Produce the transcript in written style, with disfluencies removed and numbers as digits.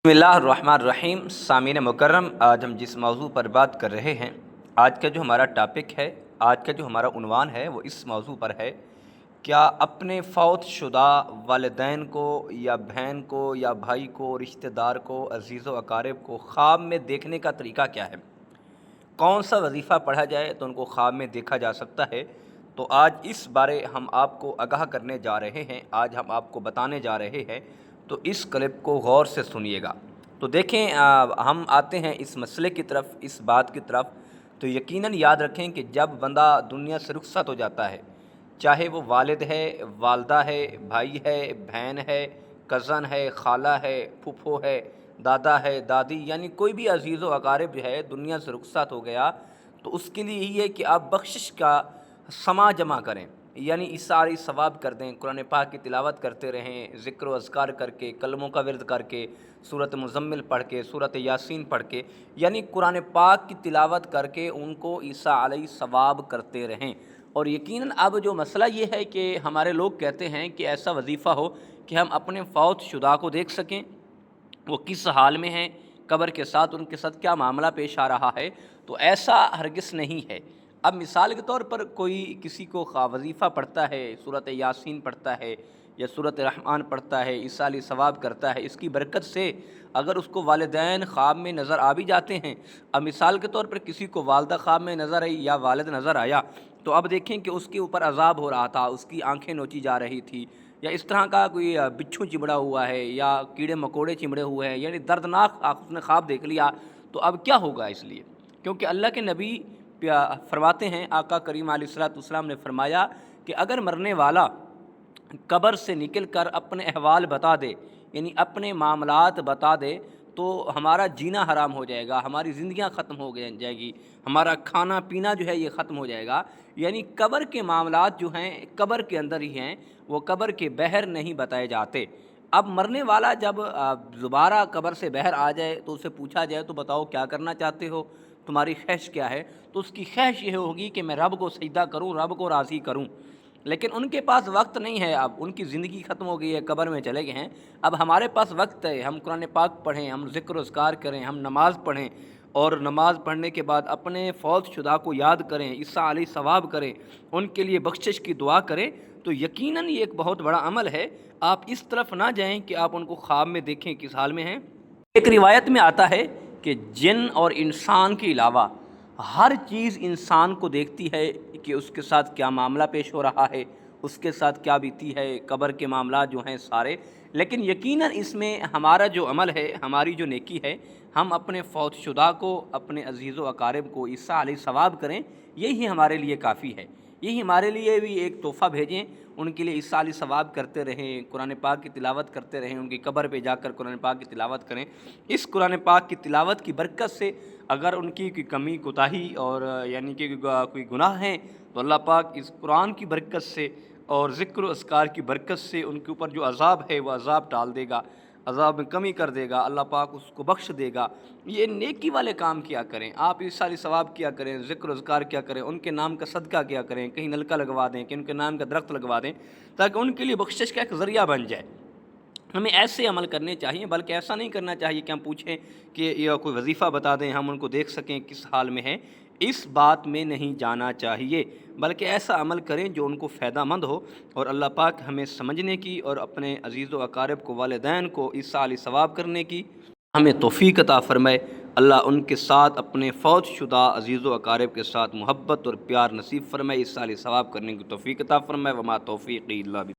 بسم اللہ الرحمن الرحیم۔ سامعین مکرم، آج ہم جس موضوع پر بات کر رہے ہیں، آج کا جو ہمارا ٹاپک ہے، آج کا جو ہمارا عنوان ہے وہ اس موضوع پر ہے: کیا اپنے فوت شدہ والدین کو یا بہن کو یا بھائی کو، رشتہ دار کو، عزیز و اقارب کو خواب میں دیکھنے کا طریقہ کیا ہے؟ کون سا وظیفہ پڑھا جائے تو ان کو خواب میں دیکھا جا سکتا ہے؟ تو آج اس بارے ہم آپ کو آگاہ کرنے جا رہے ہیں، آج ہم آپ کو بتانے جا رہے ہیں، تو اس کلپ کو غور سے سنیے گا۔ تو دیکھیں، ہم آتے ہیں اس مسئلے کی طرف، اس بات کی طرف۔ تو یقیناً یاد رکھیں کہ جب بندہ دنیا سے رخصت ہو جاتا ہے، چاہے وہ والد ہے، والدہ ہے، بھائی ہے، بہن ہے، کزن ہے، خالہ ہے، پھپھو ہے، دادا ہے، دادی، یعنی کوئی بھی عزیز و اقارب جو ہے دنیا سے رخصت ہو گیا، تو اس کے لیے یہی ہے کہ آپ بخشش کا سما جمع کریں، یعنی اشاری ثواب کر دیں، قرآن پاک کی تلاوت کرتے رہیں، ذکر و اذکار کر کے، کلموں کا ورد کر کے، سورۃ مزمل پڑھ کے، سورۃ یاسین پڑھ کے، یعنی قرآن پاک کی تلاوت کر کے ان کو عیسیٰ علیہ ثواب کرتے رہیں۔ اور یقیناً اب جو مسئلہ یہ ہے کہ ہمارے لوگ کہتے ہیں کہ ایسا وظیفہ ہو کہ ہم اپنے فوت شدہ کو دیکھ سکیں، وہ کس حال میں ہیں، قبر کے ساتھ ان کے ساتھ کیا معاملہ پیش آ رہا ہے۔ تو ایسا ہرگز نہیں ہے۔ اب مثال کے طور پر کوئی کسی کو وظیفہ پڑھتا ہے، سورۃ یاسین پڑھتا ہے یا سورۃ رحمان پڑھتا ہے، عیسیٰ علیہ ثواب کرتا ہے، اس کی برکت سے اگر اس کو والدین خواب میں نظر آ بھی جاتے ہیں، اب مثال کے طور پر کسی کو والدہ خواب میں نظر آئی یا والد نظر آیا، تو اب دیکھیں کہ اس کے اوپر عذاب ہو رہا تھا، اس کی آنکھیں نوچی جا رہی تھی، یا اس طرح کا کوئی بچھو چمڑا ہوا ہے یا کیڑے مکوڑے چمڑے ہوئے ہیں، یعنی دردناک اس نے خواب دیکھ لیا، تو اب کیا ہوگا؟ اس لیے کیونکہ اللہ کے نبی فرماتے ہیں، آقا کریم علیہ الصلوۃ والسلام نے فرمایا کہ اگر مرنے والا قبر سے نکل کر اپنے احوال بتا دے، یعنی اپنے معاملات بتا دے، تو ہمارا جینا حرام ہو جائے گا، ہماری زندگیاں ختم ہو جائے گی، ہمارا کھانا پینا جو ہے یہ ختم ہو جائے گا، یعنی قبر کے معاملات جو ہیں قبر کے اندر ہی ہیں، وہ قبر کے باہر نہیں بتائے جاتے۔ اب مرنے والا جب دوبارہ قبر سے باہر آ جائے تو اسے پوچھا جائے، تو بتاؤ کیا کرنا چاہتے ہو، تمہاری خواہش کیا ہے؟ تو اس کی خواہش یہ ہوگی کہ میں رب کو سجدہ کروں، رب کو راضی کروں۔ لیکن ان کے پاس وقت نہیں ہے، اب ان کی زندگی ختم ہو گئی ہے، قبر میں چلے گئے ہیں، اب ہمارے پاس وقت ہے، ہم قرآن پاک پڑھیں، ہم ذکر و اذکار کریں، ہم نماز پڑھیں، اور نماز پڑھنے کے بعد اپنے فوت شدہ کو یاد کریں، عیسیٰ علیہ ثواب کریں، ان کے لیے بخشش کی دعا کریں، تو یقیناً یہ ایک بہت بڑا عمل ہے۔ آپ اس طرف نہ جائیں کہ آپ ان کو خواب میں دیکھیں کس حال میں ہیں۔ ایک روایت میں آتا ہے کہ جن اور انسان کے علاوہ ہر چیز انسان کو دیکھتی ہے کہ اس کے ساتھ کیا معاملہ پیش ہو رہا ہے، اس کے ساتھ کیا بیتی ہے، قبر کے معاملات جو ہیں سارے۔ لیکن یقیناً اس میں ہمارا جو عمل ہے، ہماری جو نیکی ہے، ہم اپنے فوت شدہ کو، اپنے عزیز و اقارب کو عیسیٰ علیہ ثواب کریں، یہی ہمارے لیے کافی ہے۔ یہی ہمارے لیے بھی ایک تحفہ بھیجیں، ان کے لیے عیسیٰ علیہ ثواب کرتے رہیں، قرآن پاک کی تلاوت کرتے رہیں، ان کی قبر پہ جا کر قرآن پاک کی تلاوت کریں۔ اس قرآن پاک کی تلاوت کی برکت سے اگر ان کی کوئی کمی کوتاہی اور یعنی کہ کوئی گناہ ہیں، تو اللہ پاک اس قرآن کی برکت سے اور ذکر و اذکار کی برکت سے ان کے اوپر جو عذاب ہے وہ عذاب ٹال دے گا، عذاب میں کمی کر دے گا، اللہ پاک اس کو بخش دے گا۔ یہ نیکی والے کام کیا کریں، آپ عیسیٰ علیہ ثواب کیا کریں، ذکر و اذکار کیا کریں، ان کے نام کا صدقہ کیا کریں، کہیں نلکا لگوا دیں، کہ ان کے نام کا درخت لگوا دیں، تاکہ ان کے لیے بخشش کا ایک ذریعہ بن جائے۔ ہمیں ایسے عمل کرنے چاہیے، بلکہ ایسا نہیں کرنا چاہیے کہ ہم پوچھیں کہ یہ کوئی وظیفہ بتا دیں، ہم ان کو دیکھ سکیں کس حال میں ہیں، اس بات میں نہیں جانا چاہیے، بلکہ ایسا عمل کریں جو ان کو فائدہ مند ہو۔ اور اللہ پاک ہمیں سمجھنے کی اور اپنے عزیز و اقارب کو، والدین کو عیسیٰ علیہ ثواب کرنے کی ہمیں توفیق عطا فرمائے۔ اللہ ان کے ساتھ، اپنے فوت شدہ عزیز و اقارب کے ساتھ محبت اور پیار نصیب فرمائے، عیسیٰ علیہ ثواب کرنے کی توفیق عطا فرمائے۔ وما توفیقی الا باللہ۔